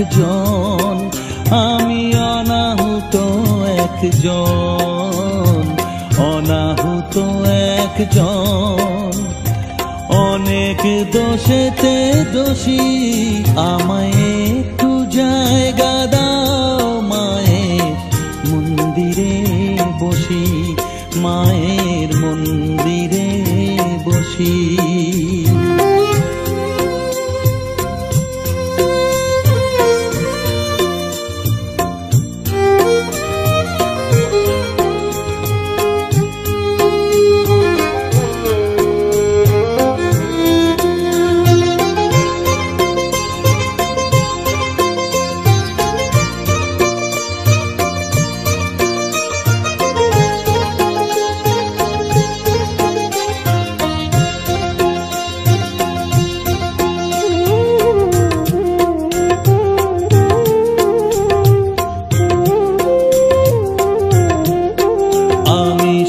একজন, আমি অনাহুত একজন, অনাহুত একজন। অনেক দোষেতে দোষী, আমায় একটু জায়গা দাও মায়ের মন্দিরে বসি, মায়ের মন্দিরে বসি।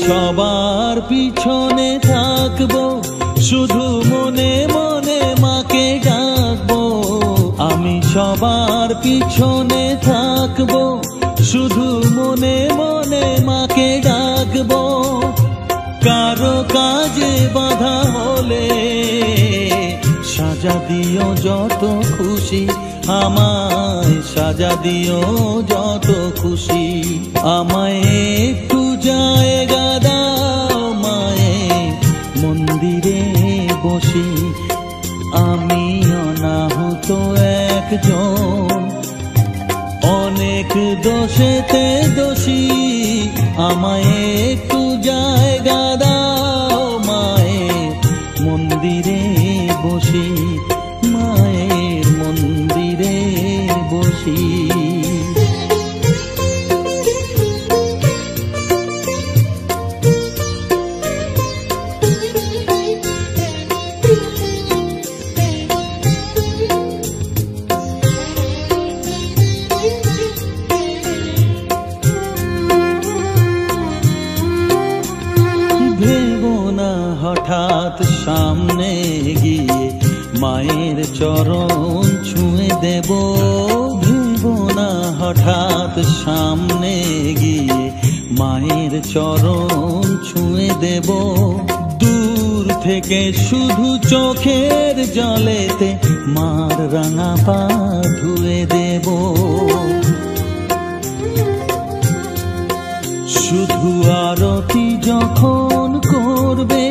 সবার পিছনে থাকবো, শুধু মনে মনে মাকে ডাকবো। আমি সবার পিছনে থাকবো, শুধু মনে মনে মাকে ডাকবো। কারো কাজে বাধা হলে সাজা দিও যত খুশি, আমায় সাজা দিও যত খুশি। আমায় একটু জায়গা দাও মায়ের মন্দিরে বসি, আমি অনাহুত একজন, অনেক দোষেতে দোষী। আমায় একটু জায়গা দাও মায়ের মন্দিরে বসি, মায়ের মন্দিরে বসি। হঠাৎ সামনে গিয়ে মায়ের চরণ ছুঁয়ে দেব, ভেবো না হঠাৎ সামনে গিয়ে মায়ের চরণ ছুঁয়ে দেব। দূর থেকে শুধু চোখের জলেতে মার রাঙা পা ধুয়ে দেব। শুধু আরতি যখন করবে,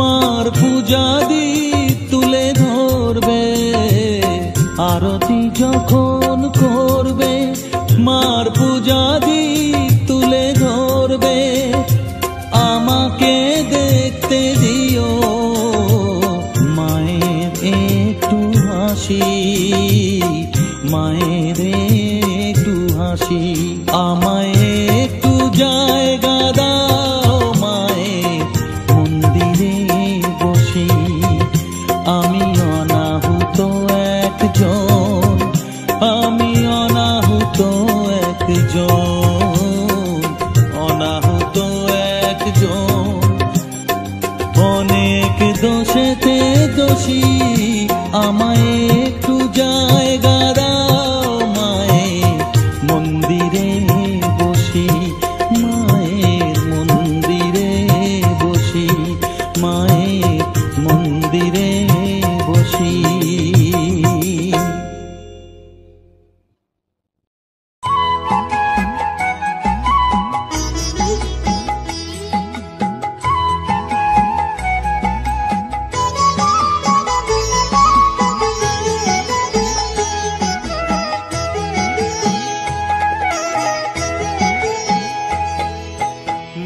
মার পূজা দীপ তুলে ধরবে। আরতি যখন করবে, মার পূজা দীপ তুলে ধরবে। আমাকে দেখতে দিও মায়ের একটু হাসি, মায়ের একটু হাসি। আমায় একটু জায়গা দাও মায়ের মন্দিরে বসি, আমি অনাহুত একজন, আমি অনাহুত একজন, অনাহুত একজন। অনেক দোষেতে দোষী, আমায় একটু জায়গা দাও মায়ের মন্দিরে বসি, মায়ের মন্দিরে বসি, মায়ের মন্দিরে বসি।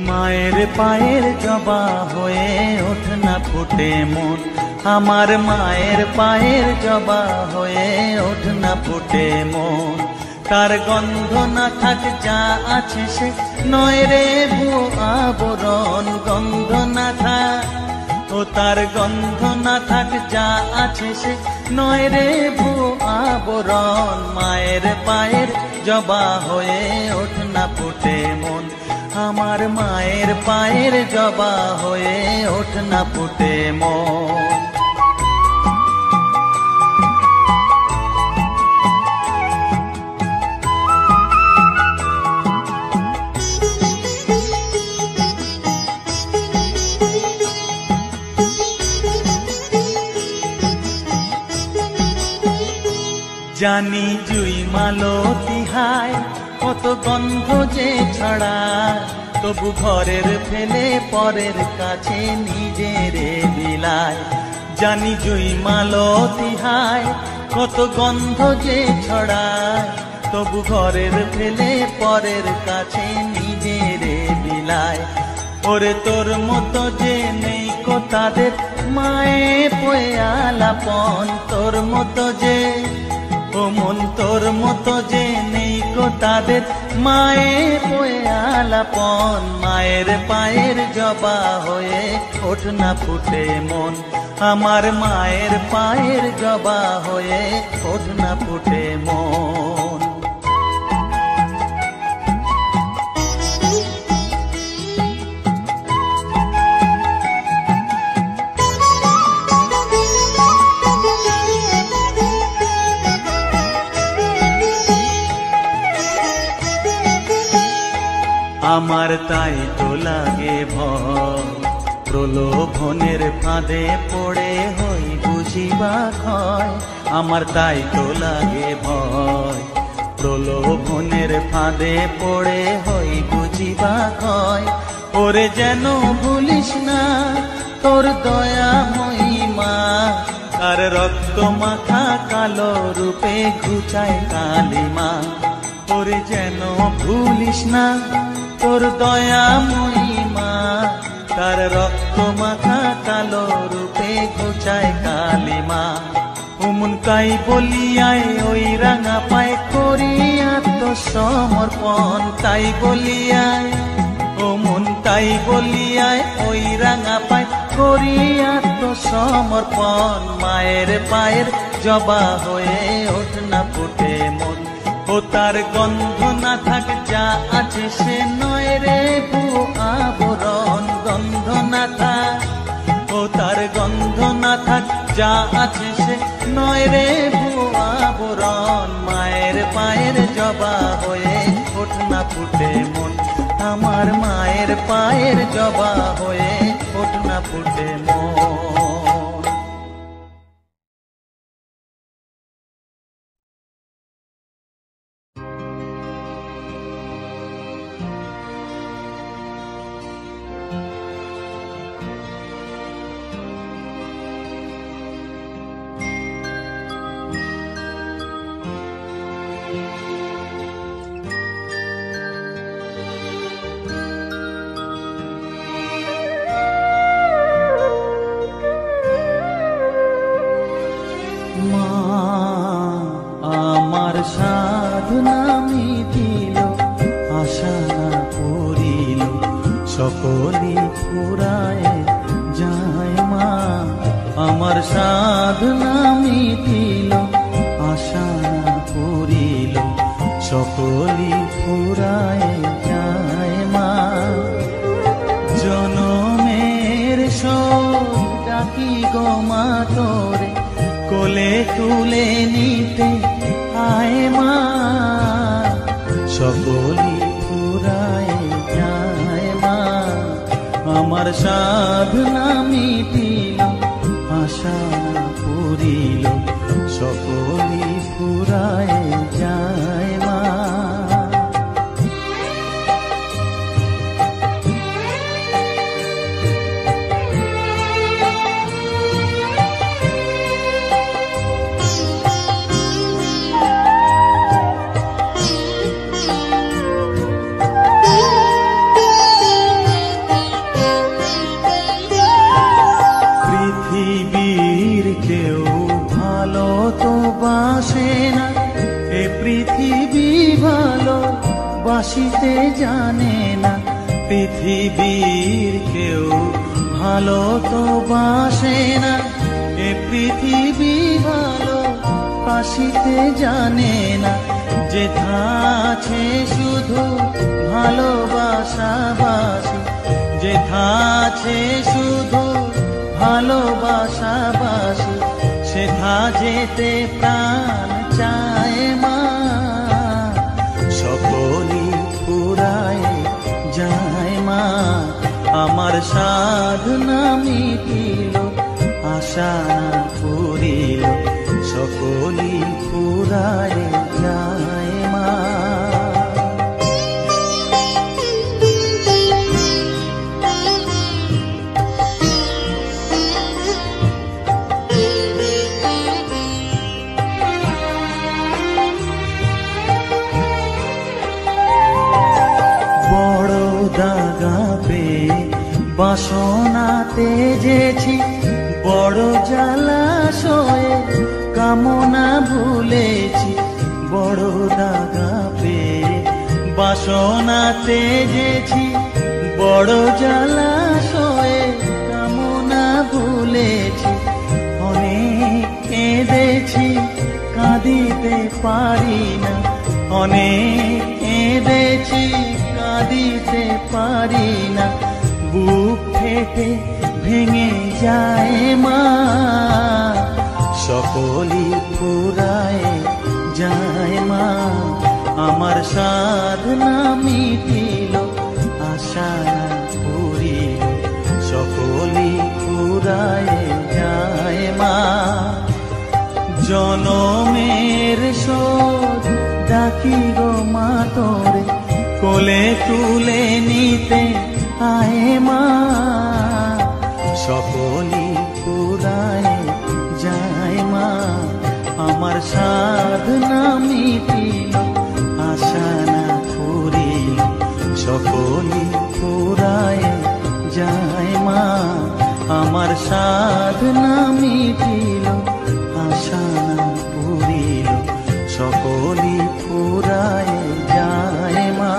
মায়ের পায়ের জবা হয়ে ওঠ না ফুটে মন, আমার মায়ের পায়ের জবা হয়ে ওঠ না ফুটে মন। তার গন্ধ না থাক যা আছে সে নয় রে ভুয়ো আবরণ, গন্ধ না থাক ও তার গন্ধ না থাক যা আছে সে নয় রে ভুয়ো আবরণ। মায়ের পায়ের জবা হয়ে ওঠ না ফুটে মন, আমার মায়ের পায়ের জবা হয়ে ওঠ না ফুটে মন। জানি জুই মালতী হায় কত গন্ধ যে ছড়ায়, তবু ঘরের ফেলে পরের কাছে নিজেরে বিলায়। জানি জুই মালতী হায় কত গন্ধ যে ছড়ায়, তবু ঘরের ফেলে পরের কাছে নিজেরে বিলায়। ওরে তোর মতো যে নেই কো তাদের মায়ে পয়ে আলাপন, তোর মতো যে ও মন তোর মতো যে নেই কো তাদের মায়ে পয়ে আলাপন। মায়ের পায়ের জবা হয়ে ওঠ না ফুটে মন, আমার মায়ের পায়ের জবা হয়ে ওঠ না ফুটে মন। আমার তাই তো লাগে ভয়, প্রলোভনের ফাঁদে পড়ে হই বুঝিবা ক্ষয়। আমার তাই তো লাগে ভয়, প্রলোভনের ফাঁদে পড়ে হই বুঝিবা ক্ষয়। ওরে যেন ভুলিস না তোর দয়া মহিমা, তার রক্ত মাখা কালো রূপে ঘুচায় কালিমা। ওরে যেন ভুলিস না তোর দয়া মহিমা, তার রক্ত মাখা কালো রূপে ঘুচায় কালিমা। উমন তাই বলিয়ায় ওই রাঙা পায় করি আত্মসমর্পণ, তাই বলিয়ায় ও মন তাই বলিয়ায় ওই রাঙা পায় করি আত্মসমর্পণ। মায়ের পায়ের জবা হয়ে ওঠ না ফুটে মন, ও তার গন্ধ না থাক যা আছে সে নয় রে ভুয়ো আবরণ। গন্ধ না থাক ও তার গন্ধ না থাক যা আছে সে নয় রে ভুয়ো আবরণ। মায়ের পায়ের জবা হয়ে ওঠ না ফুটে মন, আমার মায়ের পায়ের জবা হয়ে ওঠ না ফুটে মন। সাধনা মিটিল আশা না করিল সকলি ফুরায় যায় মা। আমার সাধনা মিটিল আশা না করিল সকলি ফুরায় যায় মা। জনমের শোক ডাকি গো মা তোরে কোলে তুলে নিতে আয় মা। সকলি ফুরায় যায় মা, আমার সাধনা মিটিল আশা পুরিল সকলি ফুরায় যায় মা। বাসিতে জানে না পৃথিবীর কেউ ভালো তো বাসে না, এ পৃথিবী ভালো বাসিতে জানে না। যেথা আছে শুধু ভালোবাসাবাসি, যেথা আছে শুধু ভালোবাসাবাসি, সেথা যেতে প্রাণ চায় মা। সকলি ফুরায় যায় মা, আমার সাধনা মিটিল আশা পুরিল সকলি ফুরায় ফুরায় যায় মা। বড় দাগা পেয়ে বাসনা তেজেছি, বড় জলাশয়ে কামনা ভুলেছি। বড় দাগা পেয়ে বাসনা তেজেছি, বড় জলাশয়ে কামনা ভুলেছি। অনেক কেঁদেছি কাঁদিতে পারি না, অনেক কেঁদেছি কাঁদিতে পারি না। বুক ফেটে ভেঙে যায় মা, সকলই ফুরায় যায় মা। আমার সাধনা মিটিল, আশা পুরিল, সকলই ফুরায় যায় মা। জনমের শোধ ডাকি গো মা তোরে, কোলে তুলে নিতে আয় মা। সকলই ফুরায় যায় মা, আমার সাধনা মিটিল, আশা না পুরিল, সকলই ফুরায় যায় মা। আমার সাধনা মিটিল, আশা না পুরিল, সকলই ফুরায় যায় মা।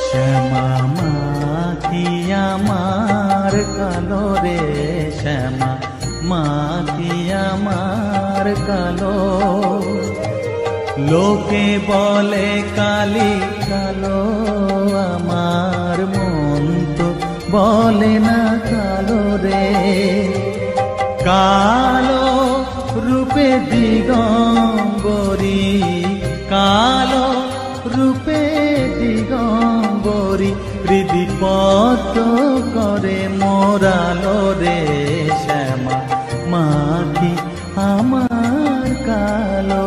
শ্যামা মা কি আমার কালো রে, শ্যামা মা কি আমার কালো। লোকে বলে কালি কালো, আমার মন তো বলে না কালো রে। কালো রূপে দিগম্বরী, কালো রূপে দিগম্বরী, হৃদি পদ্ম করে মোরালো রে। শ্যামা মা কি আমার কালো।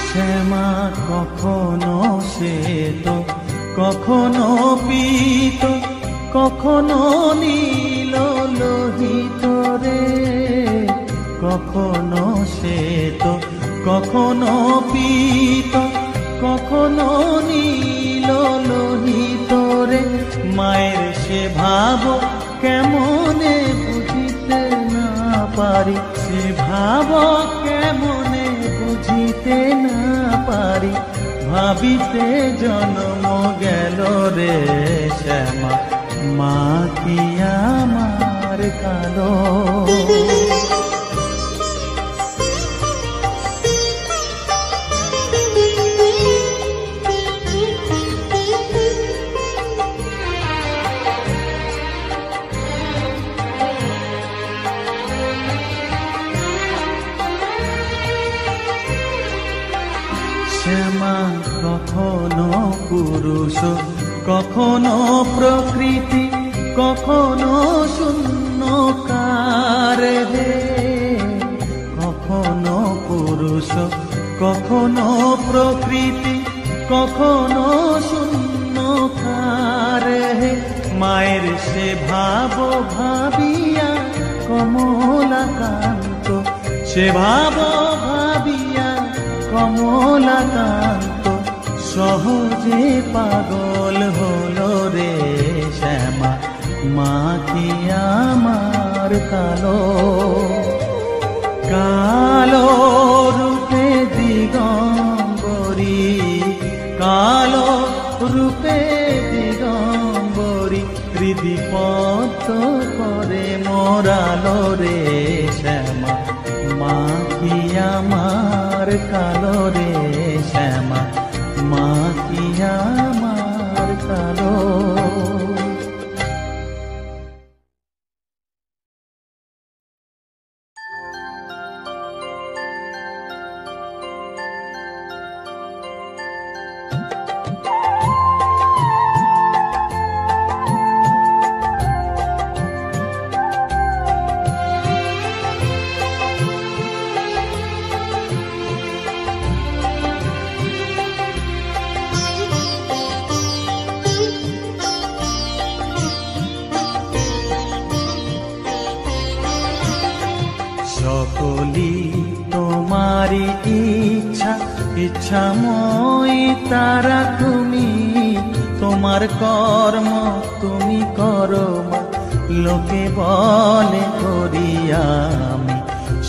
শ্যামা কখনো শ্বেত, কখনো পীত, কখনো নীল লোহিত রে। কখনো শ্বেত, কখনো পীত, কখনো নীল লোহিত রে। মায়ের সে ভাব কেমনে বুঝিতে না পারি, সে ভাব কেমনে বুঝিতে না পারি। ভাবিতে জন্ম গেল রে, শ্যামা মা কি আমার কালো। শ্যামা কখনো পুরুষ, কখনো প্রকৃতি, কখনো শূন্যকার হে। কখনো পুরুষ, কখনো প্রকৃতি, কখনো শূন্যকার হে। মায়ের সে ভাব ভাবিয়া কমলাকান্ত, সে ভাব ভাবিয়া কমলাকান্ত, সহজে পাগল হলো রে। শ্যামা মা কি আমার কালো। কালো রূপে দিগম্বরী, কালো রূপে দিগম্বরী, বিপদ করে মোরালো রে শ্যামা, মা কি আমার কালো রে শ্যামা, মা কি আমার কালো। সকলি তোমারি ইচ্ছা, ইচ্ছাময়ী তারা তুমি, তোমার কর্ম তুমি করো মা, লোকে বলে করি আমি।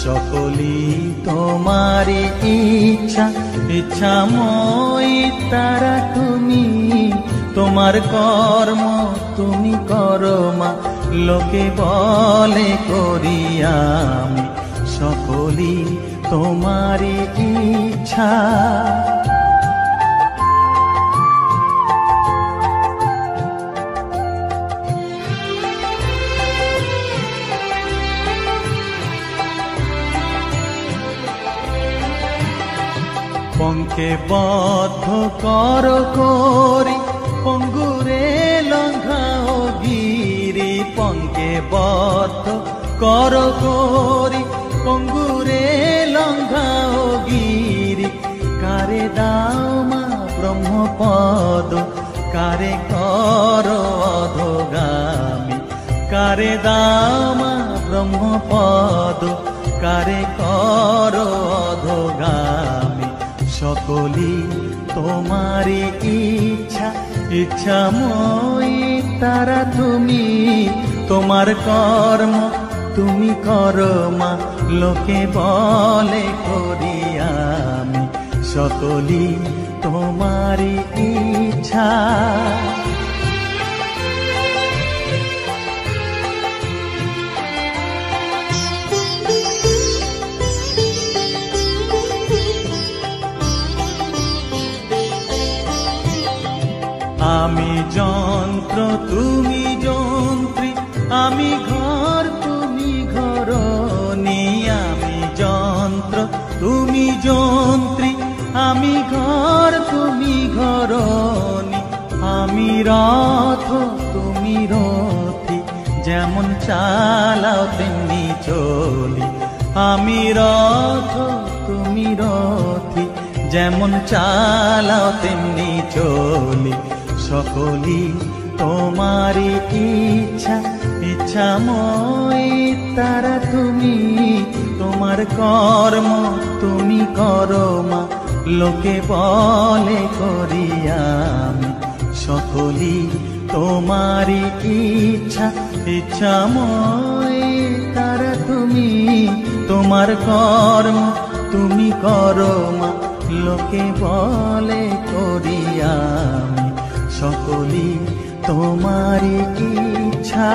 সকলি তোমারি ইচ্ছা, ইচ্ছাময়ী তারা তুমি, তোমার কর্ম তুমি করো মা, লোকে বলে করি আমি। সকলি তোমারি ইচ্ছা। পঙ্কে বদ্ধ কর করি, পঙ্গুরে লঙ্ঘাও গিরি, পঙ্কে বদ্ধ কর করি, পঙ্গুরে লঙ্ঘাও গিরি। কারে দাও মা ব্রহ্মপদ, কারে কর অধোগামী, কারে দাও মা ব্রহ্মপদ, কারে কর অধোগামী। সকলি তোমারি ইচ্ছা, ইচ্ছাময়ী তারা তুমি, তোমার কর্ম তুমি করো মা, লোকে বলে করি আমি। সকলি তোমারি ইচ্ছা। আমি যন্ত্র তুমি যন্ত্রী, আমি ঘর তুমি ঘরণী। আমি যন্ত্র তুমি যন্ত্রী, আমি ঘর তুমি ঘরণী। আমি রথ তুমি রথী, যেমন চালাও তেমনি চলি। আমি রথ তুমি রথী, যেমন চালাও তেমনি চলি। সকলি তোমারি ইচ্ছা, ইচ্ছাময়ী তারা তুমি, তোমার কর্ম তুমি করো মা, লোকে বলে করি আমি। সকলি তোমারি ইচ্ছা, ইচ্ছাময়ী তারা তুমি, তোমার কর্ম তুমি করো মা, লোকে বলে করি আমি। সকলি তোমারি ইচ্ছা।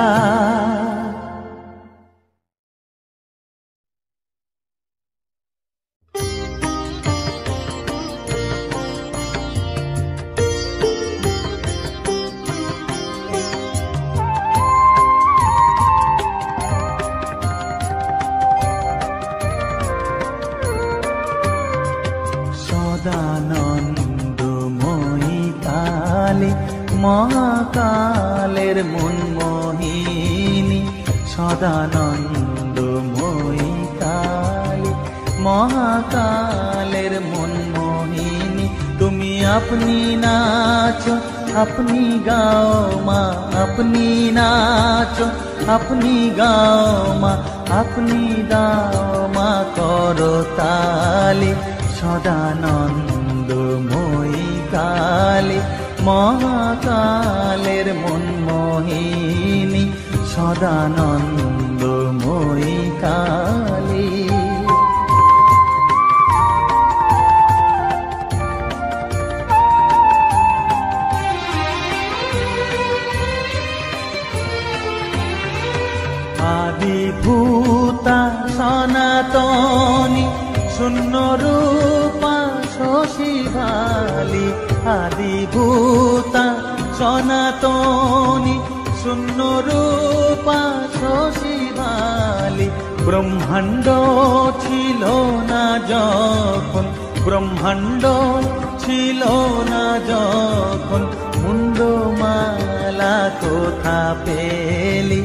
সদানন্দময়ী কালী, মহাকালের মনমোহিনী। সদানন্দময়ী কালী, মহাকালের মনমোহিনী। তুমি আপনি নাচো, আপনি গাও মা, আপনি নাচো, আপনি গাও মা, আপনি দাও মা করো তালি। সদানন্দময়ী কালী, মহাকালের মনমোহিনী। সদানন্দময়ী কালী। ভূতা সনাতনী শূন্য রূপা শশী ভালি আদি ভূতা সনাতনী শূন্য রূপা শশী ভালি ব্রহ্মাণ্ড ছিল না যখন ব্রহ্মাণ্ড ছিল না যখন মুন্ডমালা কোথা পেলি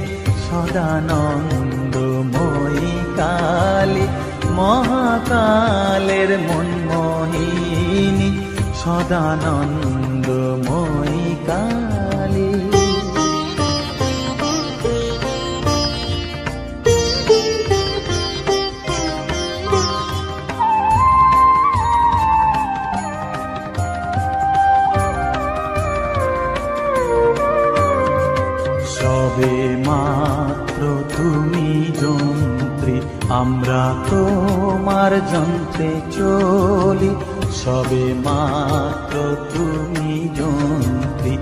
সদানন্দময়ী কালী মহাকালের মনমোহিনী সদানন্দময়ী কালী সবে মাত্র তুমি যন্ত্রী আমরা তোমার যন্ত্রে চলি সবে মাত্র তুমি যন্ত্রী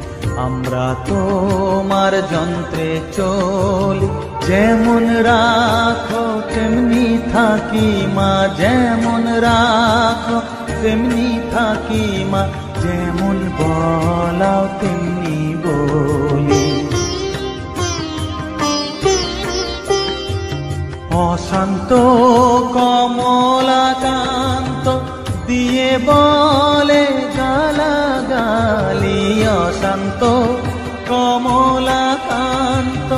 আমরা তোমার যন্ত্রে চলি যেমন রাখো তেমনি থাকি মা যেমন রাখো তেমনি থাকি মা যেমন বলাও তেমনি বলি অশান্ত কমলাকান্ত দিয়ে বলে গালাগালি অশান্ত কমলাকান্ত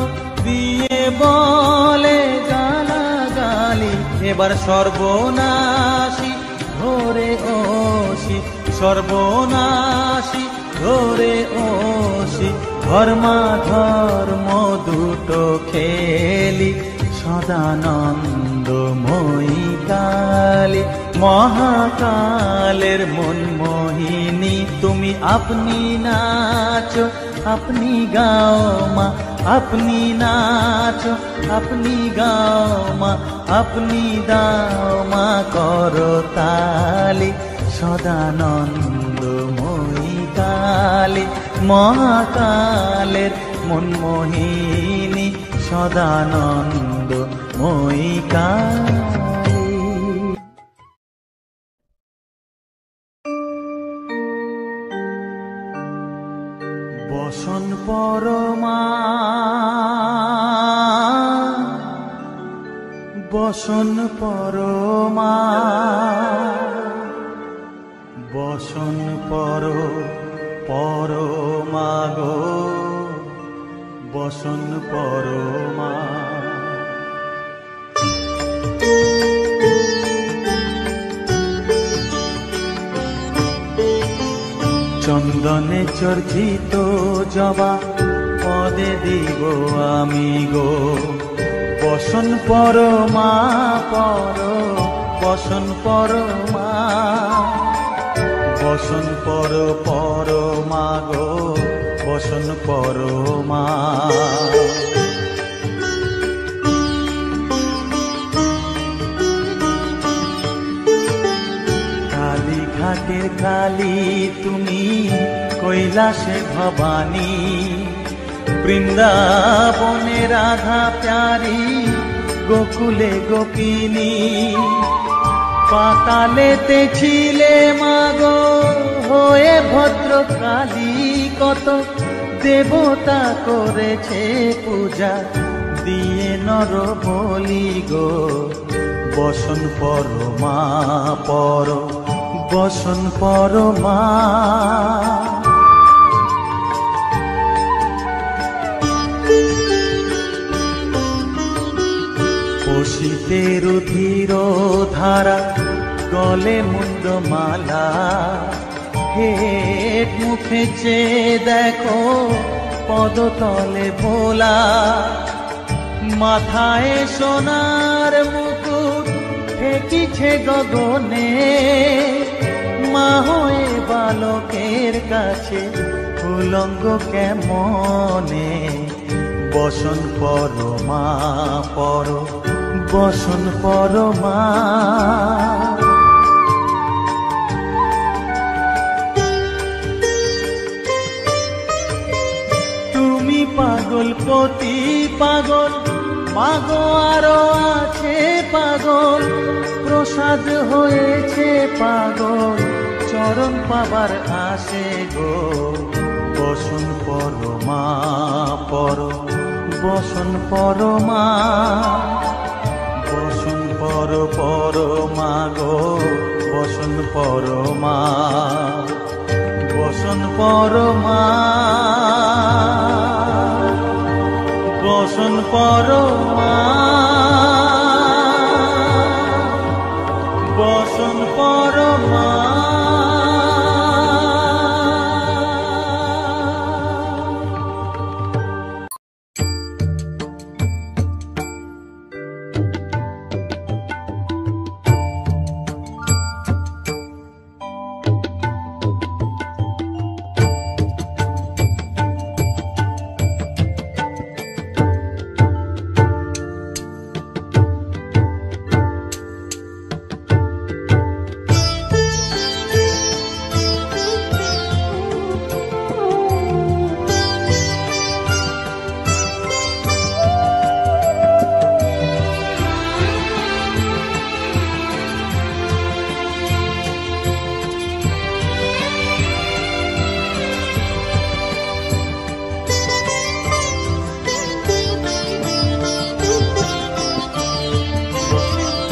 দিয়ে বলে গালাগালি এবার সর্বনাশী ধরে ওসি সর্বনাশী ধরে ওসি ধর্মা ধর্ম দুটো খেলি সদানন্দময়ী কালী মহাকালের মনমোহিনী তুমি আপনি নাচো আপনি গাও মা আপনি নাচো আপনি গাও মা আপনি দাও মা করতালি সদানন্দময়ী কালী মহাকালের মনমোহিনী সদানন্দময়ী কালী বসন পরমা বসন পরমা বসন পরমা গো বসন পরমা চন্দনে চর্চিত জবা পদে দিব আমি গো বসন পরমা বসন পরমা বসন পরমা গো বসন পরমা কালীঘাটের কালী তুমি কৈলাসে ভবানী বৃন্দাবনে রাধা প্যারি গোকুলে গোপিনী পাতালেতে ছিলে মাগো হয়ে ভদ্রকালী কত দেবতা করেছে পূজা দিয়ে নর বলি গো বসন পরমা বসন পরমা পশিতে রুধির ধারা গলে মুন্ডমালা হেট মুখে চেয়ে দেখো পদতলে ভোলা মাথায় সোনার মুকুট ঠেকিছে গগনে মা হয়ে বালকের কাছে উলঙ্গ কেমনে বসন পরমা বসন পরমা তুমি পাগল পতি পাগল মাগো আরো আছে পাগল, প্রসাদ হয়েছে পাগল, চরণ পাবার আসে গো। বসন পরমা পর, বসন পরমা, বসন পর পরমা গো, বসন পরমা, বসন পরমা, বসন পরমা, বসন পরমা।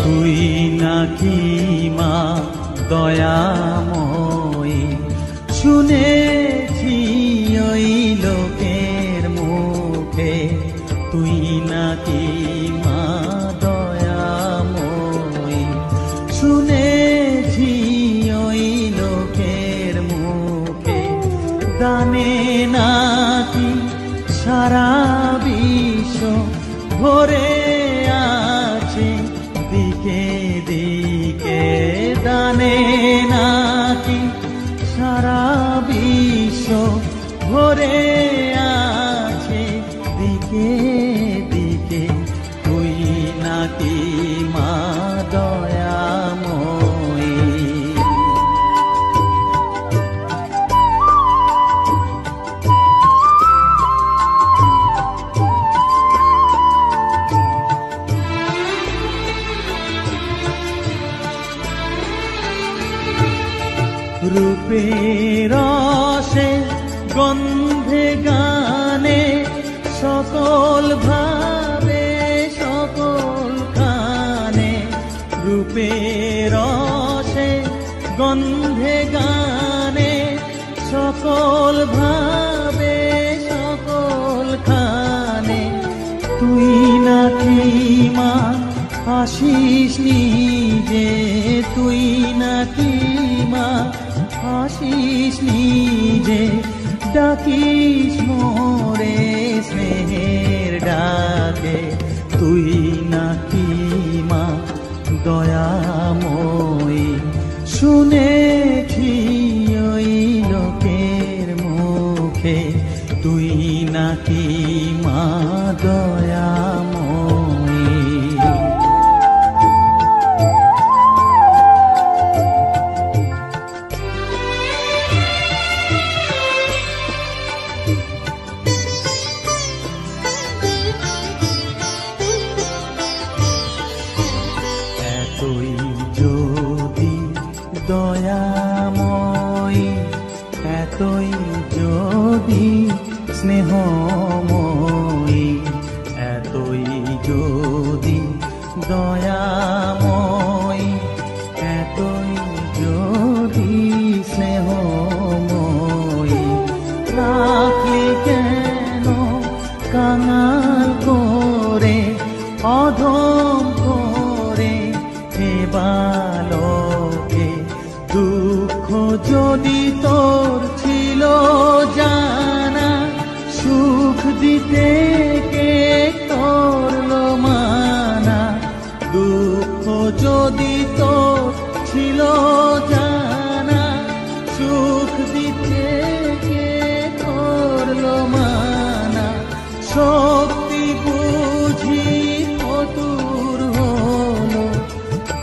তুই নাকি মা দয়াময়ী, শুনেছি ওই লোকের মুখে, তুই নাকি মা দয়াময়ী, শুনেছি ওই লোকের মুখে, দানে নাকি সারা বিশ্ব ভরে আছে দিকে দিকে, দানে নাকি সারা বিশ্ব ভরে আছে দিকে দিকে, তুই নাকি মা দয়াময়ী। রূপের রসে গন্ধে গানে সকল ভাবে সকল খানে, রূপের রসে গন্ধে গানে সকল ভাবে সকল খানে, তুই নাকি মা আসিস নিজে, তুই নাকি মা আসিস নিজে, ডাকিস মোরে স্নেহের ডাকে, তুই নাকি মা দয়াময়ী, শুনেছি ওই লোকের মুখে, তুই নাকি মা দয়াময়ী। এতই যদি দয়াময়ী, এতই যদি স্নেহময়ী, এতই যদি দয়াময়ী, এতই যদি স্নেহময়ী, রাখলি কেন কাঙাল করে অধম করে হে বালকে, দুঃখ যদি তোর ছিল জানা, সুখ দিতে কে করলো মানা, দুঃখ যদি তোর ছিল জানা, সুখ দিতে কে করলো মানা, শক্তি বুঝি কতুর হলো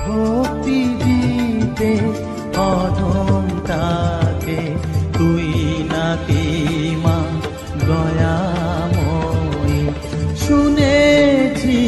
ভক্তি দিতে অধম তাকে, তুই নাকি মা দয়াময়ী, শুনেছি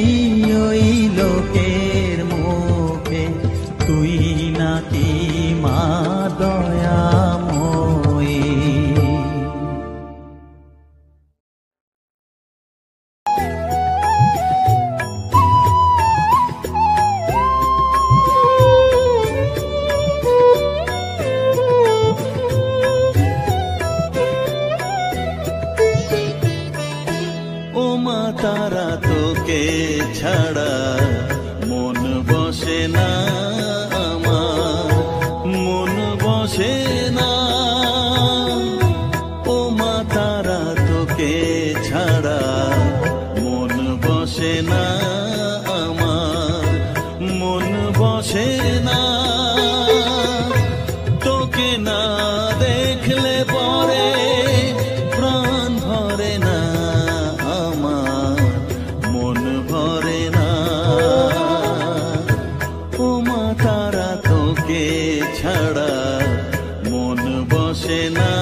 বসে না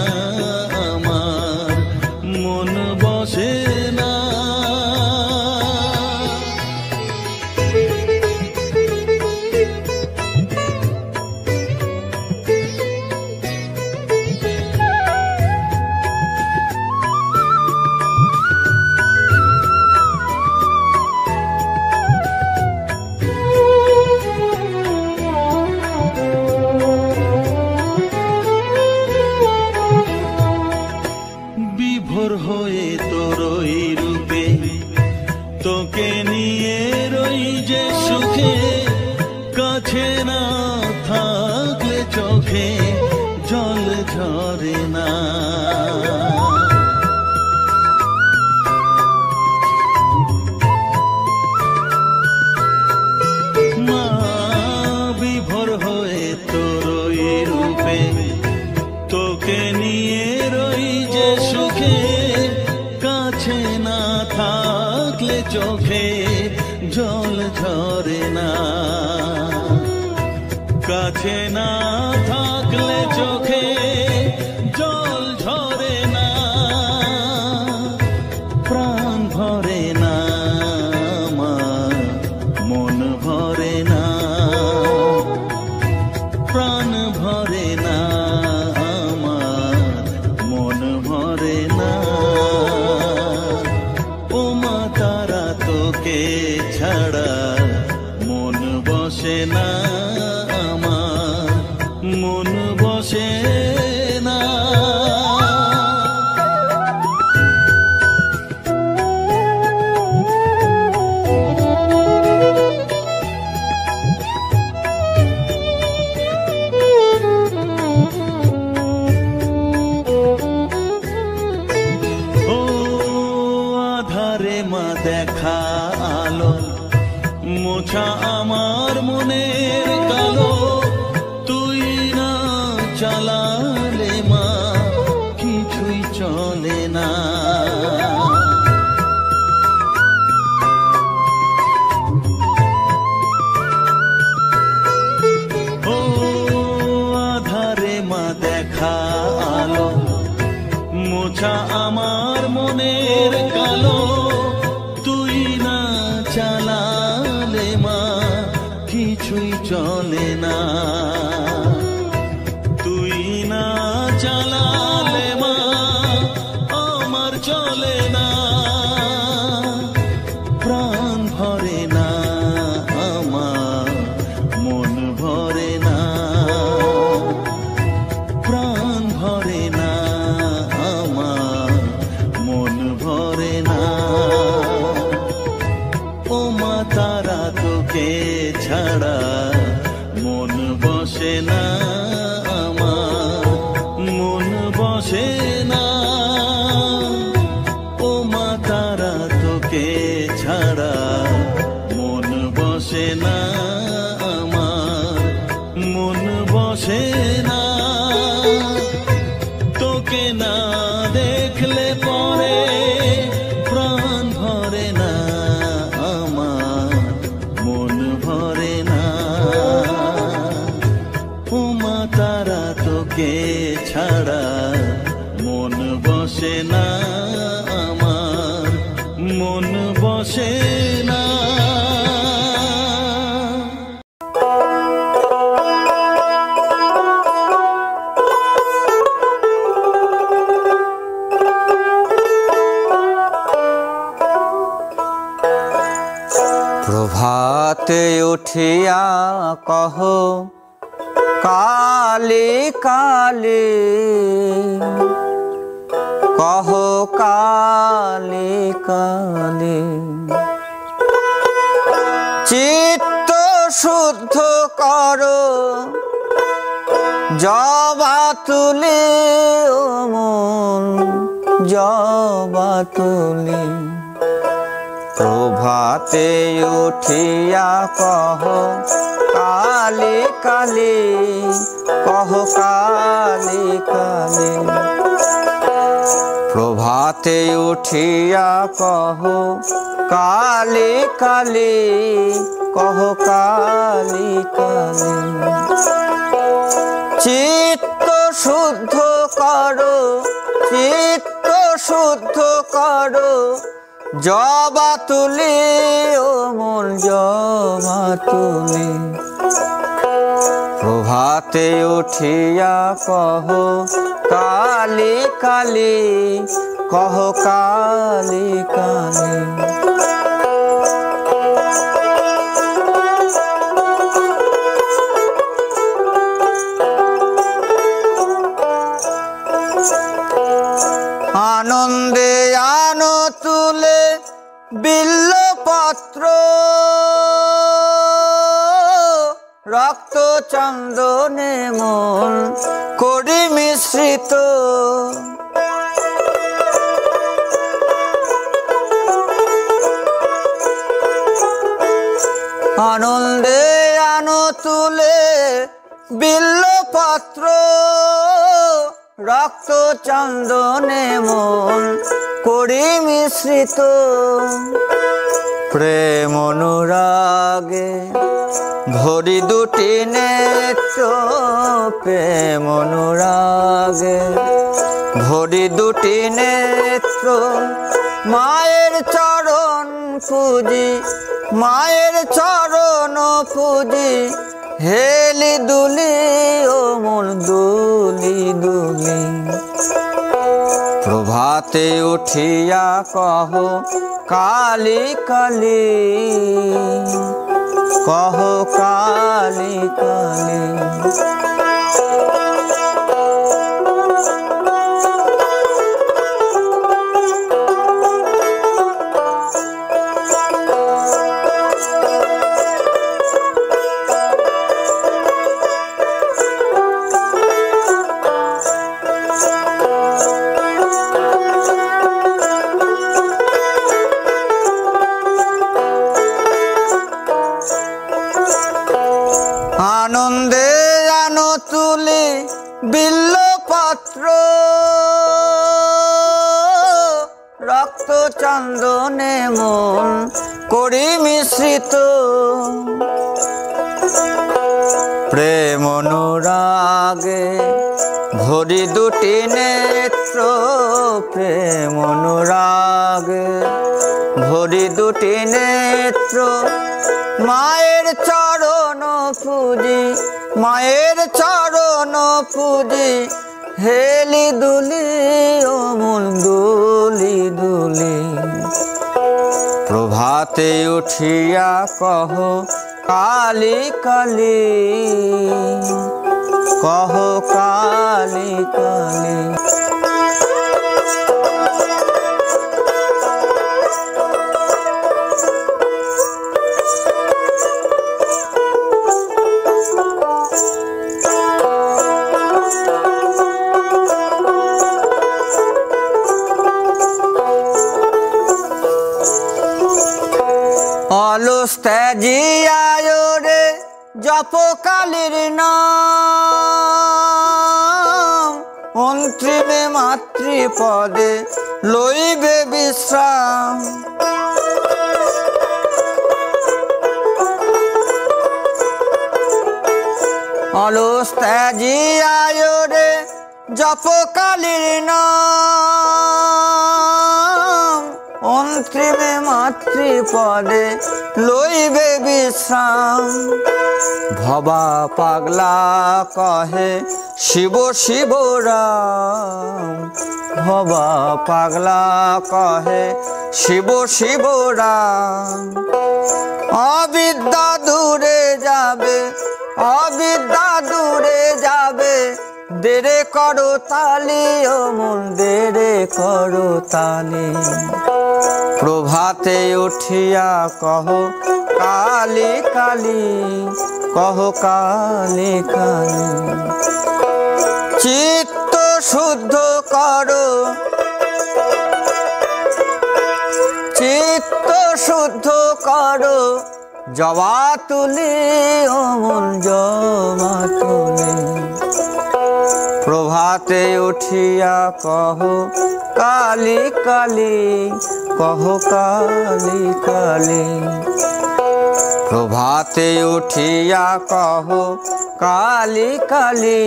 আমার, মন বসে না। বিভোর হয়ে তোরই রূপে তোকে নিয়ে রই যে সুখে, কাছে না থাকলে চোখে জল ঝরে না। মা বিভোর হয়ে তোরই রূপে তোকে নিয়ে রই যে সুখে, কাছে না থাকলে চোখে জল ঝরে না। কাছে না থাকলে চোখে জল ঝরে না, প্রাণ ভরে না আমার, মন ভরে না, প্রাণ ভরে না আমার, মন ভরে না। ও মা তারা তোকে ছাড়া মন বসে না আমার, মন বসে না। ও আধারে মা দেখা আলো, মোছা আমার মনের কালো, তুই না চালালে মা কিছুই চলে না। ও আধারে মা দেখা আলো, মোছা আমার মনের কালো, তুই না চালালে মা কিছুই চলে না। তুই না চালালে মা আমার চলে না, প্রাণ ভরে না আমার, মন ভরে না, প্রাণ ভরে না আমার, মন ভরে না। ও মা তারা তোকে ছাড়া মন বসে না আমার, মন বসে না। ও মা তারা তোকে ছাড়া মন বসে না আমার, মন বসে না। তোকে না দেখলে পরে প্রাণ ভরে না আমার, মন ভরে না। ও মা তারা তোকে ছাড়া মন বসে না আমার, মন বসে না। প্রভাতে উঠিয়া কহ কালে কালে, কহ কালে কালে, চিত্ত শুদ্ধ করো জবা তুলে, ও মন জবা তুলে। প্রভাতে উঠিয়া কহ কালে কালে, কহ কালে কালে। প্রভাতে উঠিয়া কহ কালে কালে, কহ কালে কালে। চিত্ত শুদ্ধ করো, চিত্ত শুদ্ধ করো, জবা তুলি ও মন জবা তুলি। প্রভাতে উঠিয়া কহ কালী কালী, কহ কালী কালী। আনন্দে আনো তুলে বিল্লপত্র, রক্ত চন্দনে মন করি মিশ্রিত। আনন্দে আনো তুলে বিল্লপত্র, রক্ত চন্দনে মন করি মিশ্রিত। প্রেম অনুরাগে ভরি দুটি নেত্র, প্রেম অনুরাগে ভরি দুটি নেত্র। মায়ের চরণ পুজি, মায়ের চরণ পুজি, হেলি দুলি ও মন দুলি দুলি। প্রভাতে উঠিয়া কহ কালী কালী, কহ কালী কালী। আনন্দে আনো তুলি বিল্লপত্র, রক্ত চন্দনে মন করি মিশ্রিত। প্রেম অনুরাগে ভরি দুটি নেত্র, প্রেম অনুরাগে ভরি দুটি নেত্র। মায়ের চরণ পুজি, মায়ের চরণ পুজি, হেলি দুলি ও মন দুলি দুলি। প্রভাতে উঠিয়া কহ কালী কালী, কহ কালী কালী। অলস ত্যাজিয়ায় রে জপ কালীর নাম, অন্তিমে মাতৃপদে লইবে বিশ্রাম। অলস ত্যাজিয়ায় রে জপ কালীর নাম, অন্তিমে মাতৃপদে লইবে বিশ্রাম। ভবা পাগলা কহে শিব শিব রাম, ভবা পাগলা কহে শিব শিব রাম। অবিদ্যা দূরে যাবে, অবিদ্যা দূরে যাবে, দেরে করো তালি ও মন দেরে করো তালি। প্রভাতে উঠিয়া কহ কালী কালী, কহ কালী কালী। চিত্ত শুদ্ধ করো, চিত্ত শুদ্ধ করো, জবা তুলি ও মন জবা তুলি। প্রভাতে উঠিয়া কহ কালী কালী, কহ কালী কালী। প্রভাতে উঠিয়া কহ কালী কালী,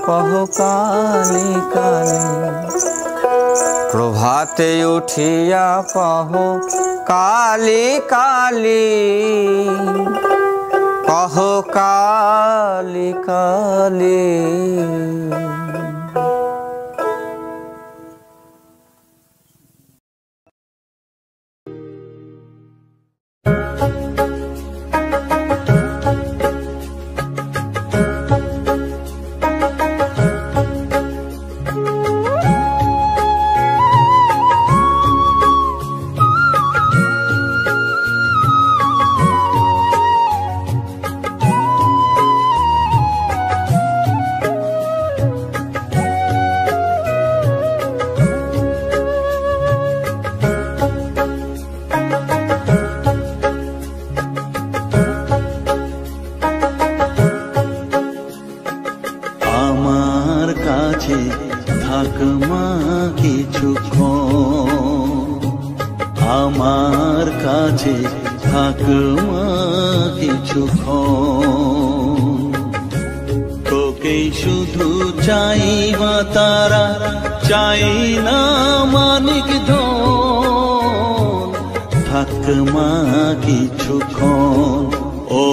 কহ কালি কালি। প্রভাতে উঠিয়া কহ কালি কালি, কহ কালি কালি। থাক মা কিছুক্ষণ, আমার কাছে থাক মা কিছুক্ষণ। তোকেই শুধু চাই মা তারা, চাই না মানিক ধন। থাক মা কিছুক্ষণ, ও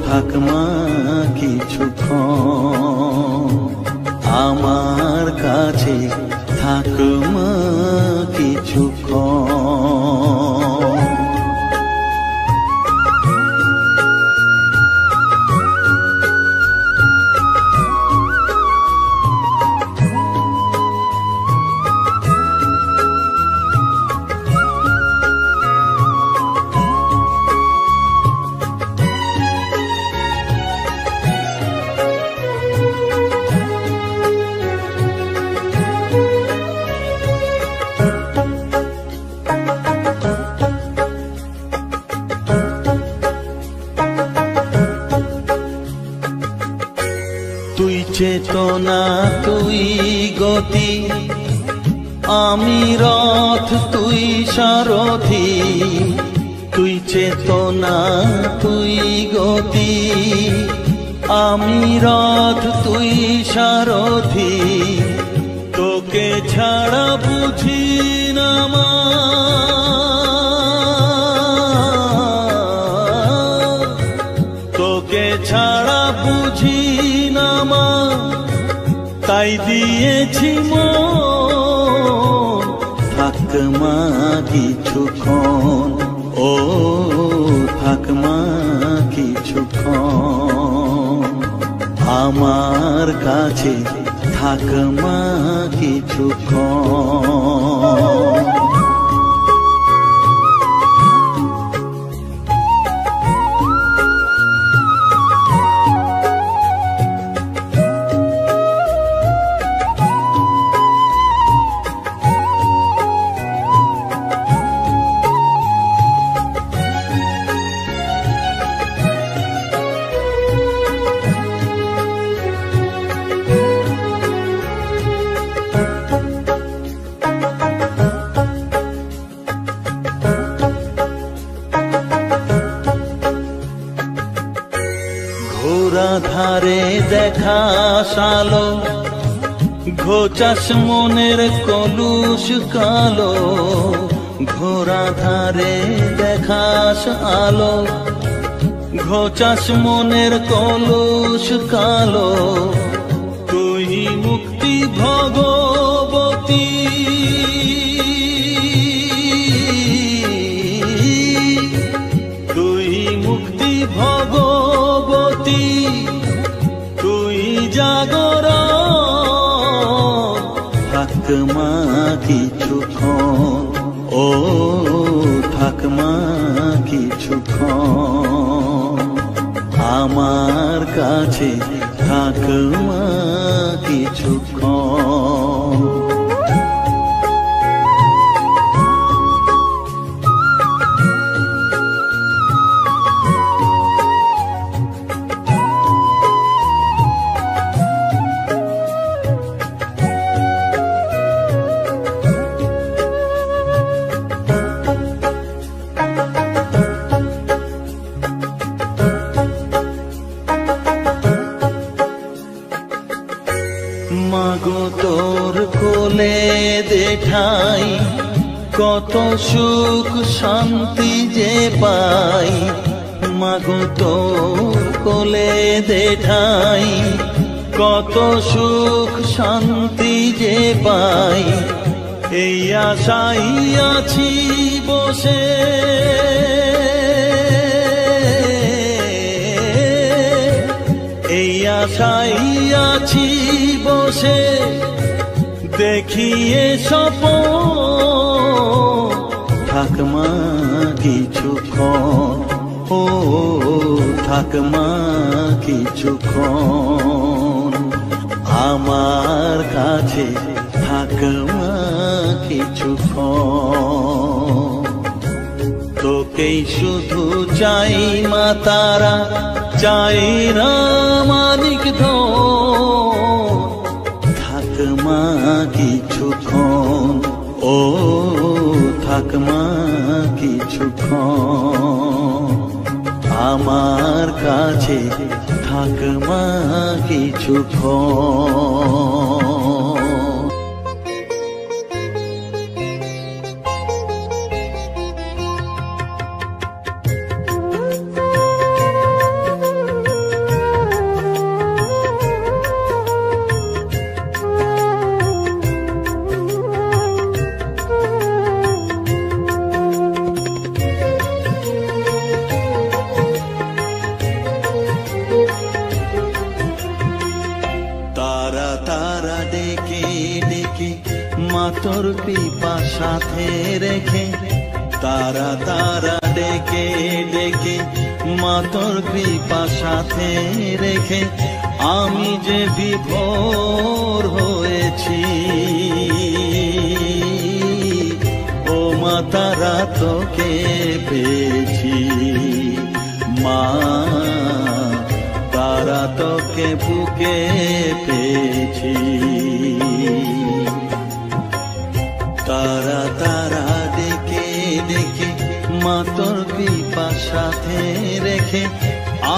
থাক মা কিছুক্ষণ, আমার কাছে থাক মা কিছুক্ষণ। তুই চেতনা তুই গতি, আমি রথ তুই সারথি। তুই চেতনা তুই গতি, আমি রথ তুই সারথি। তোকে ছাড়া বুঝি না মা, তোকে ছাড়া বুঝি না মা, তাই দিয়েছি মন। থাক মা কিছুক্ষণ, ও থাক মা কিছুক্ষণ, আমার কাছে থাক মা কিছুক্ষণ। ঘোরা ধারে দেখা সালো, ঘোচাস মনের কলুষ কালো। ঘোরা ধারে দেখাস আলো, ঘোচাস মনের কলুষ কালো। তুই মুক্তি ভগবতী, তুই মুক্তি ভগবতী, তুই জাগরণ। থাক মা কিছুক্ষণ, ও থাক মা কিছুক্ষণ, আমার কাছে থাক মা কিছুক্ষণ। মাগো তোর কোলে দেঠাই কত সুখ শান্তি যে পাই, মাগো তোর কোলে দেঠাই কত সুখ শান্তি যে পাই। এই আশাই আছি বসে, এই আশাই আছি বসে, দেখিয়ে স্বপন থাকমা কিছুক্ষণ, ও থাকমা কিছুক্ষণ আমার কাছে, থাকমা কিছুক্ষণ। তোকেই শুধু চাই মা তারা, চাই না মানিক ধন, থাকমা কিছুক্ষণ, ও থাকমা কিছুক্ষণ আমার কাছে, থাকমা কিছুক্ষণ। তারা তারা ডেকে ডেকে মা তোর কৃপা সাথে রেখে, তারা তারা ডেকে ডেকে মা তোর কৃপা সাথে রেখে, আমি যে বিভোর হয়েছি, ও মা তারা তোকে পেয়েছি, মা তারা তোকে বুকে পেয়েছি। তারা তারা ডেকে ডেকে মা তোর কৃপা সাথে রেখে,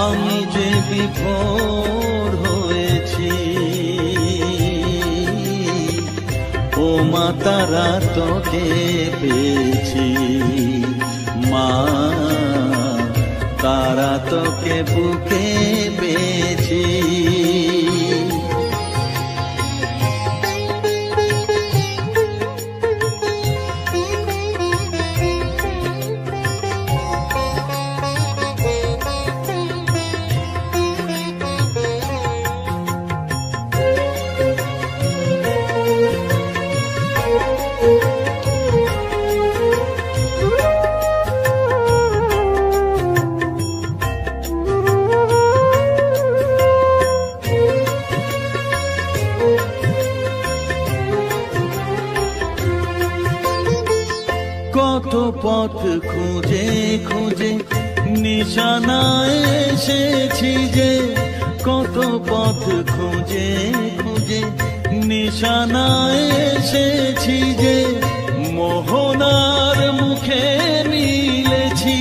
আমি যে বিভোর হয়েছি, ও মা তারা তোকে পেয়েছি, মা তারা তোকে বুকে পেয়েছি। কত পথ খুঁজে খুঁজে নিশানায় এসেছি যে, কত পথ খুঁজে খুঁজে নিশানায় এসেছি যে, মোহনার মুখে মিলেছি।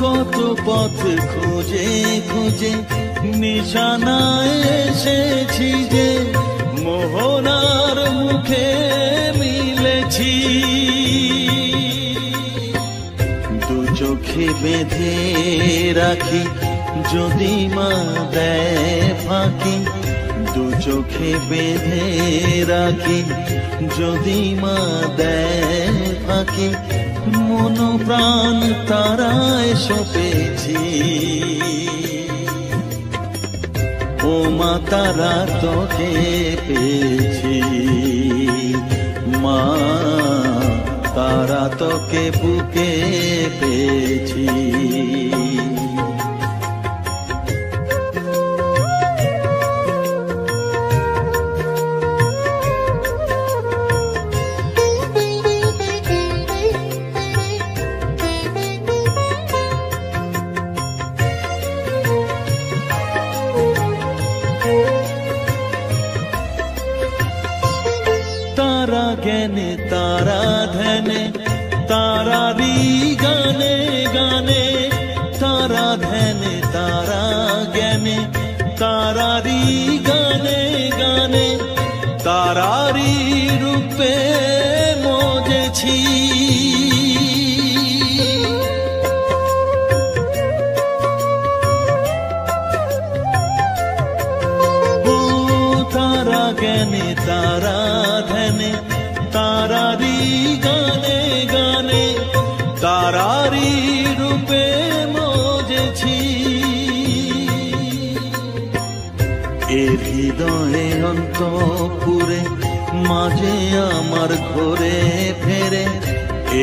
কত পথ খুঁজে খুঁজে নিশানায় এসেছি যে, মোহনার মুখে মিলেছি। দু চোখে বেঁধে রাখি যদি মা দেয় ফাঁকি, দু চোখে বেঁধে রাখি যদি মা দেয় ফাঁকি, মন প্রাণ তারায় সপেছি, ও মা তারা তোকে পেয়েছি, মা তারা তোকে বুকে পেয়েছি। তারা জ্ঞানে তারা ধ্যানে তারা তারারি গানে গানে, তারা ধ্যানে তারা জ্ঞানে, তারারি গানে গানে, তারারি রূপে মজেছি। ও তারা জ্ঞানে তারা ধ্যানে, তারারি গানে গানে, তারারি রূপে মজেছি। এর হৃদয়ে অন্তপুরে মাঝে আমার ঘরে ফেরে,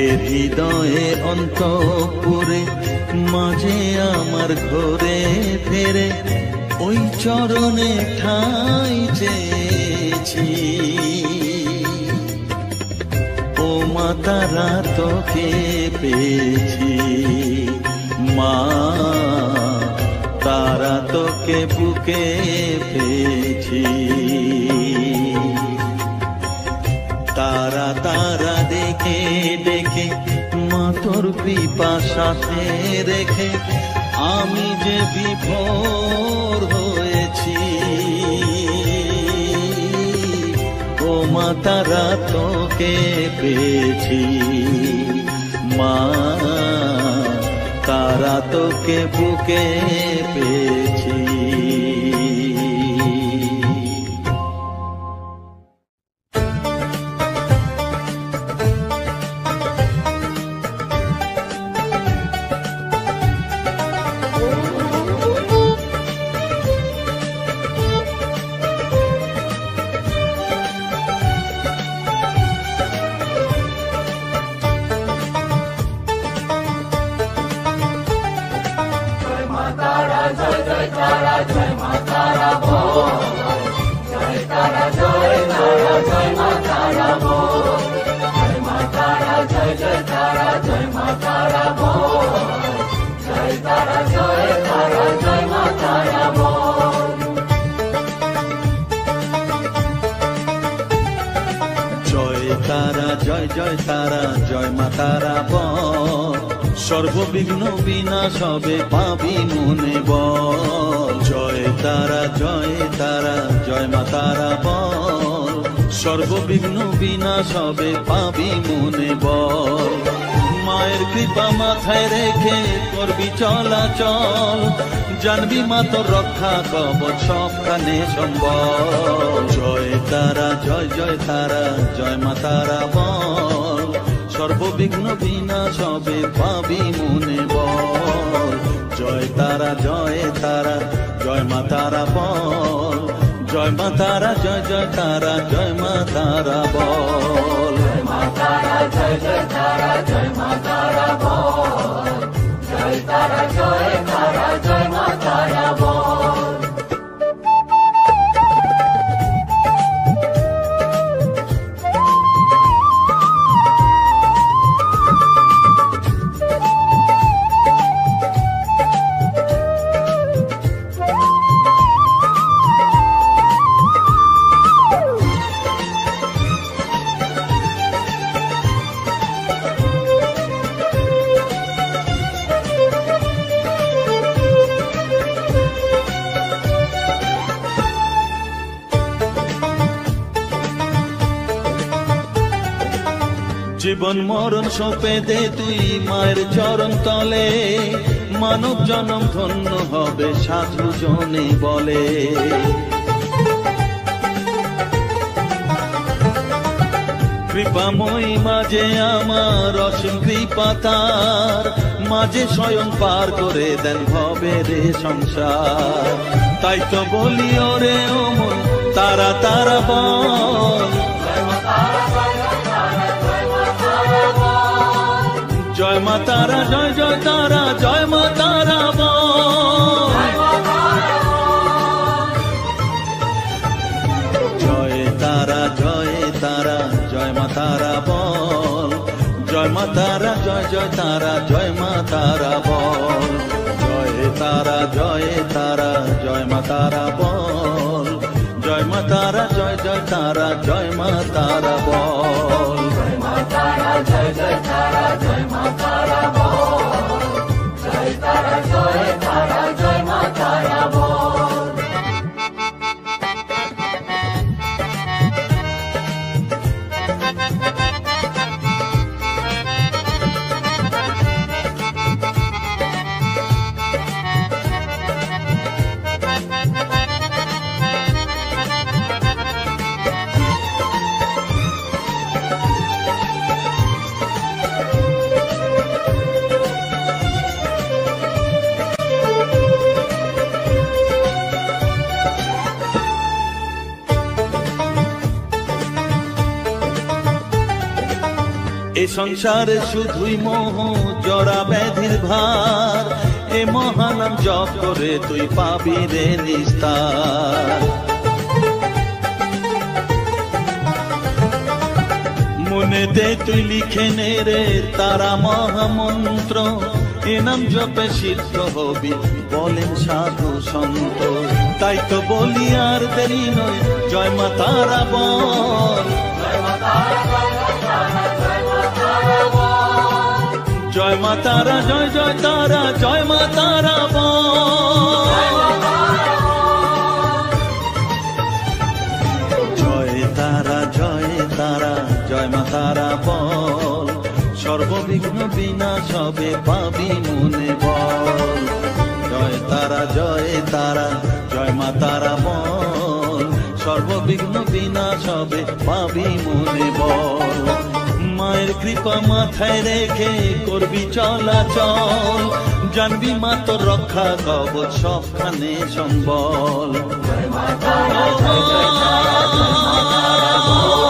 এর হৃদয়ে অন্তপুরে মাঝে আমার ঘরে ফেরে, ওই চরণে ঠাঁই চেয়েছি। ও মা তারা তোকে পেয়েছি, মা তারা তোকে বুকে পেয়েছি। তারা তারা ডেকে ডেকে মা তোর কৃপা সাথে রেখে আমি যে বিভোর হয়েছি। ও মা তারা তোকে পেয়েছি, মা তারা তোকে বুকে পেয়েছি। জয় জয় তারা জয় মা তারা বল, সর্ববিঘ্ন বিনাশ হবে পাবি মনে বল। জয় তারা জয় মা তারা বল, সর্ববিঘ্ন বিনাশ হবে পাবি মনে বল। মায়ের কৃপা মাথায় রেখে করবি চলাচল, জানবি মা তোর রক্ষা কবচ সবখানে সম্বল। জয় তারা জয় মা তারা বল, সর্ববিঘ্ন বিনাশ হবে পাবি মনে বল। জয় তারা জয় মা তারা বল, জয় মা তারা জয় তারা জয় মা তারা বল। জয় মা তারা জয় মা তারা বল, জয় তারা জয় মা তারা বল। জীবন মরণ সঁপে দে তুই মায়ের চরণ তলে, মানব জনম ধন্য হবে সাধু জনে বলে। কৃপাময়ী মাঝে আমার অসীম কৃপা তার, মাঝে স্বয়ং পার করে দেন ভবের সংসার। তাই তো বলি ওরে ও মন তারা তারা বল, জয় মা তারা জয় তারা জয় মা তারা বল। জয় তারা জয় মা তারা বল, জয় মা তারা জয় তারা জয় মা তারা বল। জয় তারা জয় মা তারা বল, জয় মা তারা জয় তারা জয় মা তারা বল। জয় মা তারা এ সংসারে শুধুই মোহ জড়া ব্যাধির ভার, এ মহানাম জপ করে তুই পাবি রে নিস্তার। মনে দে তুই লিখে নে রে তারা মহামন্ত্র, এ নাম জপে সিদ্ধ হবি বলেন সাধু সন্ত। তাই তো বলি আর দেরি নয়, জয় মা তারা বল, জয় মা তারা, জয় জয় তারা, জয় মা তারা বল, জয় তারা, জয় তারা, জয় মা তারা বল, সর্ববিঘ্ন বিনাশ হবে পাবি মনে বল। জয় তারা, জয় তারা, জয় মা তারা বল, সর্ববিঘ্ন বিনাশ হবে পাবি মনে বল। মায়ের কৃপা মাথায় রেখে করবি চলাচল, জানবি মা তোর রক্ষা কবচ সবখানে সম্বল। জয় মা তারা, জয় জয় তারা, জয় মা তারা বল।